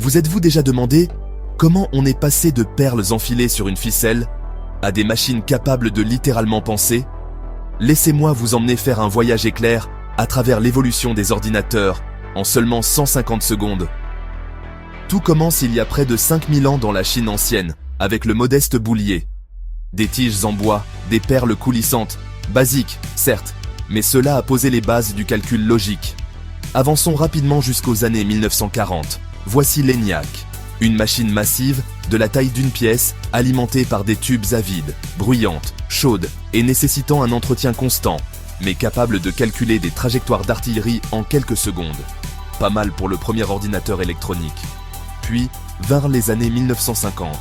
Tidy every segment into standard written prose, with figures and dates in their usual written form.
Vous êtes-vous déjà demandé comment on est passé de perles enfilées sur une ficelle à des machines capables de littéralement penser? Laissez-moi vous emmener faire un voyage éclair à travers l'évolution des ordinateurs en seulement 150 secondes. Tout commence il y a près de 5000 ans dans la Chine ancienne, avec le modeste boulier. Des tiges en bois, des perles coulissantes, basiques, certes, mais cela a posé les bases du calcul logique. Avançons rapidement jusqu'aux années 1940. Voici l'ENIAC, une machine massive, de la taille d'une pièce, alimentée par des tubes à vide, bruyante, chaude et nécessitant un entretien constant, mais capable de calculer des trajectoires d'artillerie en quelques secondes. Pas mal pour le premier ordinateur électronique. Puis vinrent les années 1950.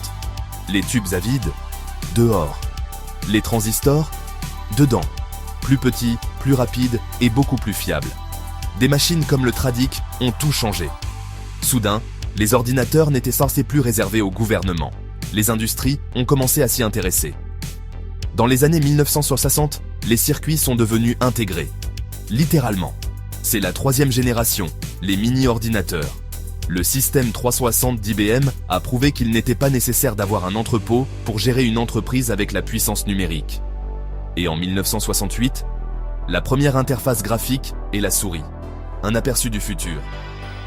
Les tubes à vide, dehors. Les transistors, dedans. Plus petits, plus rapides et beaucoup plus fiables. Des machines comme le Tradic ont tout changé. Soudain, les ordinateurs n'étaient censés plus réservés au gouvernement. Les industries ont commencé à s'y intéresser. Dans les années 1960, les circuits sont devenus intégrés. Littéralement. C'est la troisième génération, les mini-ordinateurs. Le système 360 d'IBM a prouvé qu'il n'était pas nécessaire d'avoir un entrepôt pour gérer une entreprise avec la puissance numérique. Et en 1968, la première interface graphique est la souris. Un aperçu du futur.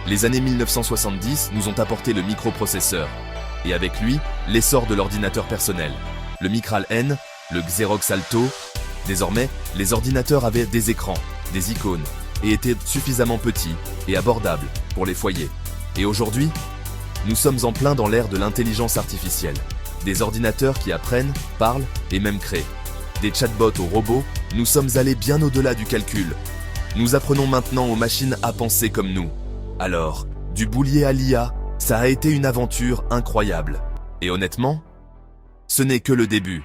Les années 1970 nous ont apporté le microprocesseur, et avec lui, l'essor de l'ordinateur personnel. Le Micral N, le Xerox Alto. Désormais, les ordinateurs avaient des écrans, des icônes, et étaient suffisamment petits et abordables pour les foyers. Et aujourd'hui, nous sommes en plein dans l'ère de l'intelligence artificielle. Des ordinateurs qui apprennent, parlent et même créent. Des chatbots aux robots, nous sommes allés bien au-delà du calcul. Nous apprenons maintenant aux machines à penser comme nous. Alors, du boulier à l'IA, ça a été une aventure incroyable. Et honnêtement, ce n'est que le début.